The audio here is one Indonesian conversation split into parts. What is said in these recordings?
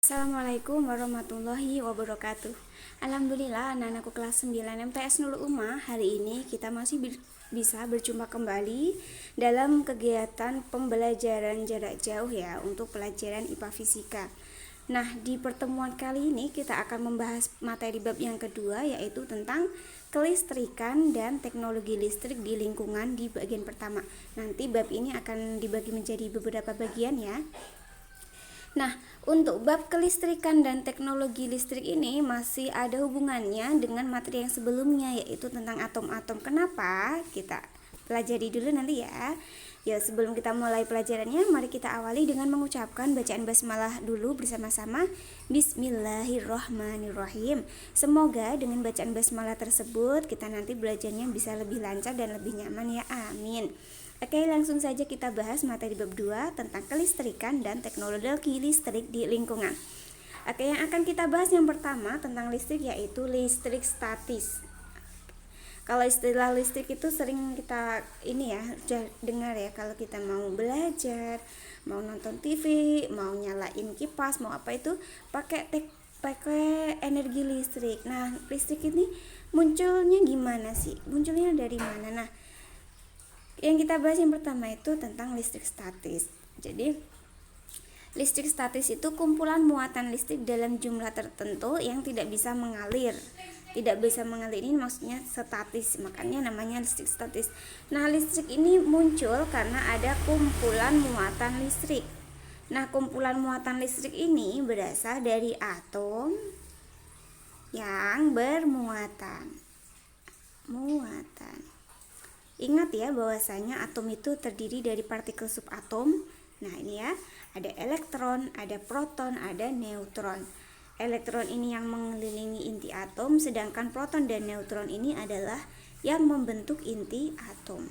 Assalamualaikum warahmatullahi wabarakatuh. Alhamdulillah anak-anakku kelas 9 MTS Nurul Ummah, hari ini kita masih bisa berjumpa kembali dalam kegiatan pembelajaran jarak jauh ya untuk pelajaran IPA Fisika. Nah, di pertemuan kali ini kita akan membahas materi bab yang kedua, yaitu tentang kelistrikan dan teknologi listrik di lingkungan di bagian pertama. Nanti bab ini akan dibagi menjadi beberapa bagian ya. Nah, untuk bab kelistrikan dan teknologi listrik ini masih ada hubungannya dengan materi yang sebelumnya, yaitu tentang atom-atom. Kenapa? Kita pelajari dulu nanti ya. Ya, sebelum kita mulai pelajarannya, mari kita awali dengan mengucapkan bacaan basmalah dulu bersama-sama. Bismillahirrohmanirrohim. Semoga dengan bacaan basmalah tersebut kita nanti belajarnya bisa lebih lancar dan lebih nyaman ya. Amin. Oke, langsung saja kita bahas materi bab 2 tentang kelistrikan dan teknologi listrik di lingkungan. Oke, yang akan kita bahas yang pertama tentang listrik yaitu listrik statis. Kalau istilah listrik itu sering kita dengar ya, kalau kita mau belajar, mau nonton TV, mau nyalain kipas, mau apa itu pakai energi listrik. Nah, listrik ini munculnya gimana sih? Munculnya dari mana? Nah, yang kita bahas yang pertama itu tentang listrik statis. Jadi listrik statis itu kumpulan muatan listrik dalam jumlah tertentu yang tidak bisa mengalir. Tidak bisa mengalir ini maksudnya statis, makanya namanya listrik statis. Nah, listrik ini muncul karena ada kumpulan muatan listrik. Nah, kumpulan muatan listrik ini berasal dari atom yang bermuatan. Ingat ya bahwasanya atom itu terdiri dari partikel subatom. Nah, ini ya, ada elektron, ada proton, ada neutron. Elektron ini yang mengelilingi inti atom, sedangkan proton dan neutron ini adalah yang membentuk inti atom.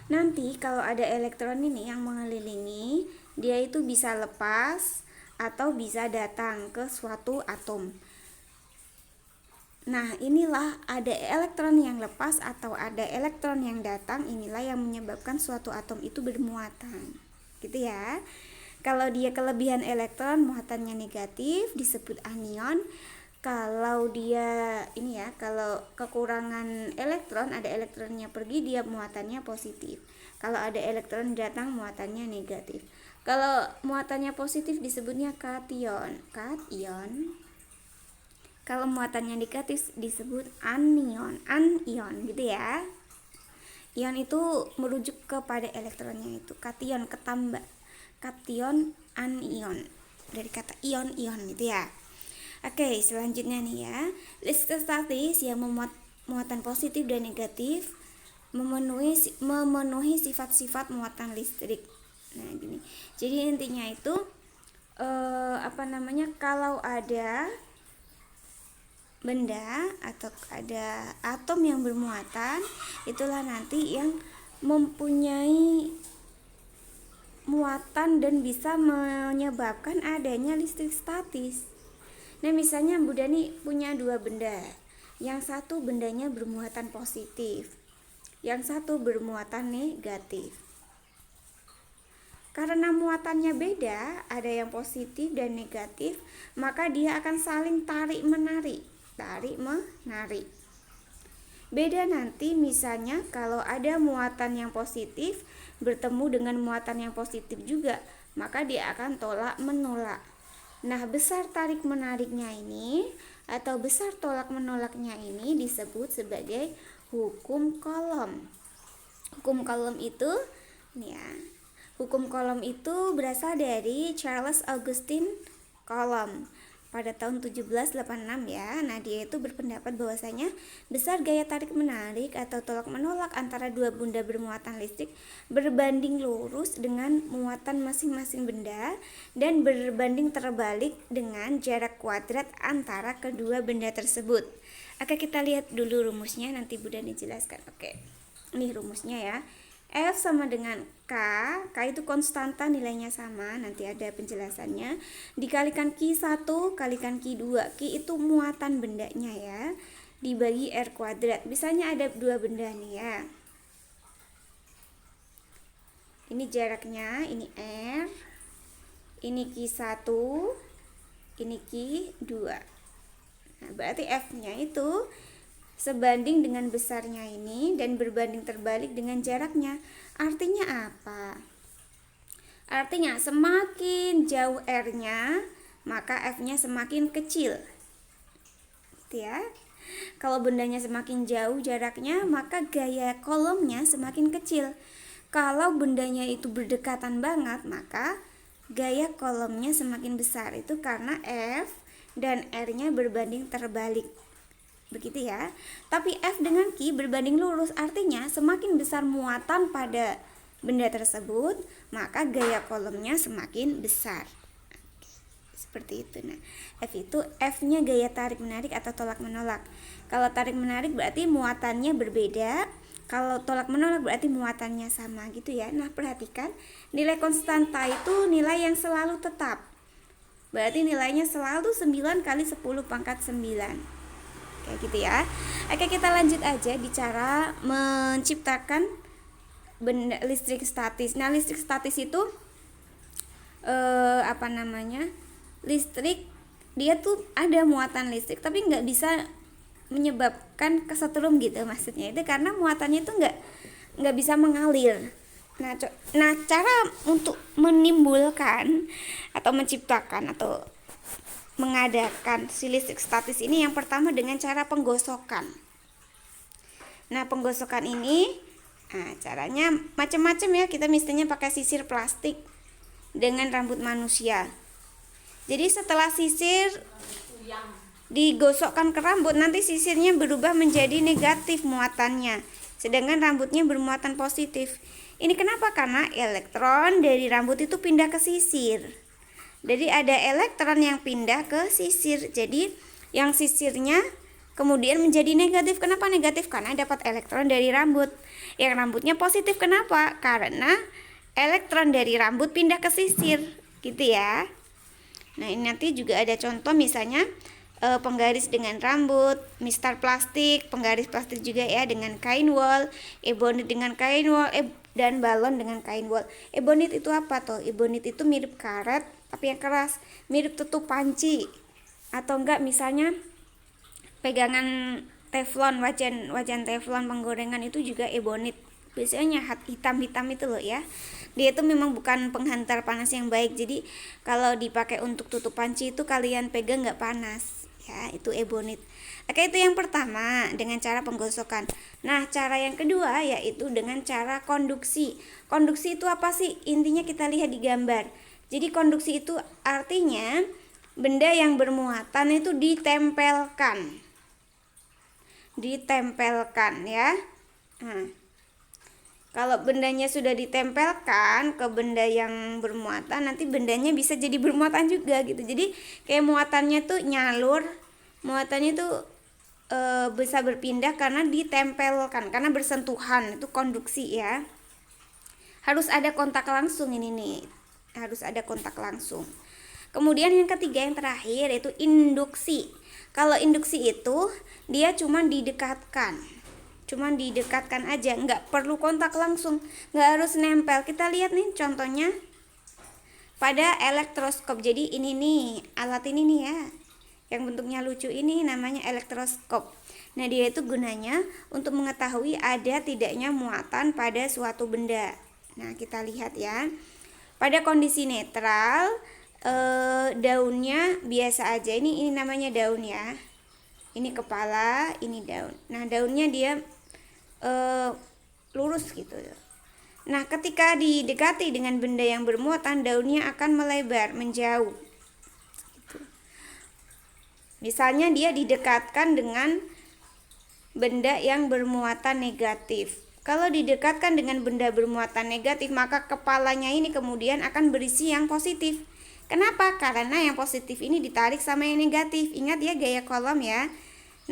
Nanti kalau ada elektron ini yang mengelilingi, dia itu bisa lepas atau bisa datang ke suatu atom. Nah, inilah ada elektron yang lepas atau ada elektron yang datang, inilah yang menyebabkan suatu atom itu bermuatan. Gitu ya. Kalau dia kelebihan elektron, muatannya negatif, disebut anion. Kalau dia kalau kekurangan elektron, ada elektronnya pergi, dia muatannya positif. Kalau ada elektron datang, muatannya negatif. Kalau muatannya positif disebutnya kation. Kalau muatannya negatif disebut anion gitu ya. Ion itu merujuk kepada elektronnya itu kation, kation anion, dari kata ion gitu ya. Oke, selanjutnya nih ya, listrik statis yang memuat muatan positif dan negatif memenuhi sifat-sifat muatan listrik. Nah, gini. Jadi intinya itu kalau ada benda atau ada atom yang bermuatan, itulah nanti yang mempunyai muatan dan bisa menyebabkan adanya listrik statis. Nah, misalnya Bu Dani punya dua benda, yang satu bendanya bermuatan positif, yang satu bermuatan negatif. Karena muatannya beda, ada yang positif dan negatif, maka dia akan saling tarik-menarik. Beda nanti misalnya kalau ada muatan yang positif bertemu dengan muatan yang positif juga, maka dia akan tolak menolak. Nah, besar tarik menariknya ini atau besar tolak menolaknya ini disebut sebagai hukum Coulomb. Hukum Coulomb itu berasal dari Charles Augustin Coulomb pada tahun 1786 ya. Nah, dia itu berpendapat bahwasanya besar gaya tarik menarik atau tolak menolak antara dua benda bermuatan listrik berbanding lurus dengan muatan masing-masing benda dan berbanding terbalik dengan jarak kuadrat antara kedua benda tersebut. Oke, kita lihat dulu rumusnya, nanti Bu Dani jelaskan. Oke, ini rumusnya ya. F sama dengan K itu konstanta, nilainya sama, nanti ada penjelasannya. Dikalikan Q1 kalikan Q2. Q itu muatan bendanya ya, dibagi R kuadrat. Misalnya ada dua benda nih ya. Ini jaraknya, ini R, Ini Q1, ini Q2. Nah, berarti F-nya itu sebanding dengan besarnya ini dan berbanding terbalik dengan jaraknya. Artinya apa? Artinya semakin jauh R-nya, maka F-nya semakin kecil. Gitu ya. Kalau bendanya semakin jauh jaraknya, maka gaya kolomnya semakin kecil. Kalau bendanya itu berdekatan banget, maka gaya kolomnya semakin besar. Itu karena F dan R-nya berbanding terbalik. Begitu ya. Tapi F dengan Q berbanding lurus, artinya semakin besar muatan pada benda tersebut, maka gaya kolomnya semakin besar. Seperti itu. Nah, F itu F-nya gaya tarik menarik atau tolak menolak. Kalau tarik menarik berarti muatannya berbeda. Kalau tolak menolak berarti muatannya sama gitu ya. Nah, perhatikan nilai konstanta itu nilai yang selalu tetap. Berarti nilainya selalu 9 kali 10 pangkat 9. Kayak gitu ya. Oke, kita lanjut aja bicara menciptakan benda listrik statis. Nah, listrik statis itu listrik dia tuh ada muatan listrik tapi nggak bisa menyebabkan kesetrum gitu maksudnya. Itu karena muatannya itu nggak bisa mengalir. Nah, cara untuk menimbulkan atau menciptakan atau mengadakan si listrik statis ini yang pertama dengan cara penggosokan. Nah, penggosokan ini caranya macam-macam ya. Kita misalnya pakai sisir plastik dengan rambut manusia. Jadi setelah sisir digosokkan ke rambut, nanti sisirnya berubah menjadi negatif muatannya, sedangkan rambutnya bermuatan positif. Ini kenapa? Karena elektron dari rambut itu pindah ke sisir. Jadi ada elektron yang pindah ke sisir. Jadi yang sisirnya kemudian menjadi negatif. Kenapa negatif? Karena dapat elektron dari rambut. Yang rambutnya positif. Kenapa? Karena elektron dari rambut pindah ke sisir. Gitu ya. Nah, ini nanti juga ada contoh misalnya penggaris dengan rambut, mistar plastik, penggaris plastik juga ya dengan kain wol, ebonit dengan kain wol, dan balon dengan kain wol. Ebonit itu apa tuh? Ebonit itu mirip karet tapi yang keras, mirip tutup panci. Atau enggak misalnya pegangan teflon, wajan teflon penggorengan itu juga ebonit. Biasanya hitam-hitam itu loh ya. Dia itu memang bukan penghantar panas yang baik. Jadi kalau dipakai untuk tutup panci itu kalian pegang nggak panas. Ya, itu ebonit. Oke, itu yang pertama dengan cara penggosokan. Nah, cara yang kedua yaitu dengan cara konduksi. Konduksi itu apa sih? Intinya kita lihat di gambar. Jadi konduksi itu artinya benda yang bermuatan itu ditempelkan. Ditempelkan ya. Nah, kalau bendanya sudah ditempelkan ke benda yang bermuatan, nanti bendanya bisa jadi bermuatan juga gitu. Jadi kayak muatannya tuh nyalur, muatannya tuh bisa berpindah karena ditempelkan, karena bersentuhan. Itu konduksi ya. Harus ada kontak langsung ini nih. Harus ada kontak langsung. Kemudian yang ketiga yang terakhir yaitu induksi. Kalau induksi itu dia cuma didekatkan. Cuman didekatkan aja, nggak perlu kontak langsung, nggak harus nempel. Kita lihat nih contohnya pada elektroskop. Jadi ini nih alat ini nih ya, yang bentuknya lucu ini namanya elektroskop. Nah, dia itu gunanya untuk mengetahui ada tidaknya muatan pada suatu benda. Nah, kita lihat ya, pada kondisi netral daunnya biasa aja. Ini namanya daun ya. Ini kepala, ini daun. Nah, daunnya dia lurus gitu. Nah, ketika didekati dengan benda yang bermuatan, daunnya akan melebar, menjauh. Gitu. Misalnya dia didekatkan dengan benda yang bermuatan negatif. Kalau didekatkan dengan benda bermuatan negatif, maka kepalanya ini kemudian akan berisi yang positif. Kenapa? Karena yang positif ini ditarik sama yang negatif. Ingat ya gaya kolom ya.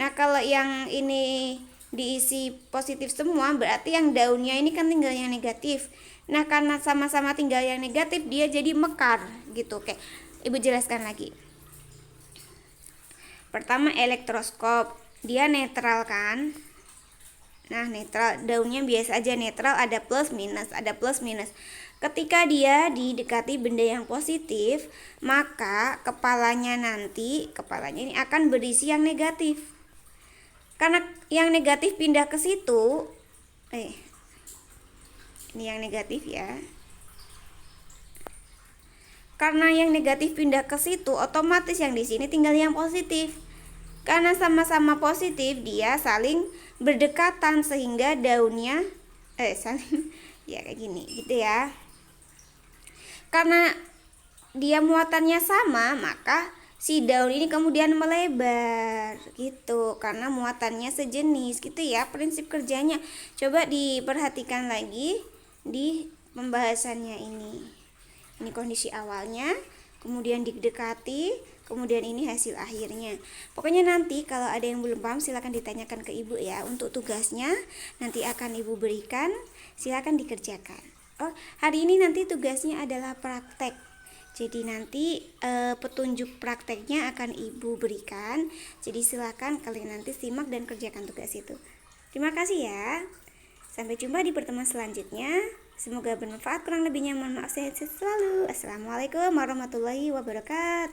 Nah, kalau yang ini diisi positif semua, berarti yang daunnya ini kan tinggal yang negatif. Nah, karena sama-sama tinggal yang negatif, dia jadi mekar gitu. Oke, Ibu jelaskan lagi. Pertama elektroskop, dia netral kan. Nah, netral, daunnya biasa aja netral, ada plus minus, ada plus minus. Ketika dia didekati benda yang positif, maka kepalanya ini akan berisi yang negatif. Karena yang negatif pindah ke situ, ini yang negatif ya. Karena yang negatif pindah ke situ, otomatis yang di sini tinggal yang positif. Karena sama-sama positif, dia saling berdekatan sehingga daunnya saling ya kayak gini gitu ya. Karena dia muatannya sama, maka si daun ini kemudian melebar gitu karena muatannya sejenis gitu ya prinsip kerjanya. Coba diperhatikan lagi di pembahasannya ini. Ini kondisi awalnya, kemudian didekati, kemudian ini hasil akhirnya. Pokoknya nanti kalau ada yang belum paham silakan ditanyakan ke ibu ya. Untuk tugasnya nanti akan ibu berikan, silakan dikerjakan. Oh, hari ini nanti tugasnya adalah praktek. Jadi nanti petunjuk prakteknya akan ibu berikan. Jadi silakan kalian nanti simak dan kerjakan tugas itu. Terima kasih ya. Sampai jumpa di pertemuan selanjutnya. Semoga bermanfaat, kurang lebihnya mohon maaf, sehat selalu. Assalamualaikum warahmatullahi wabarakatuh.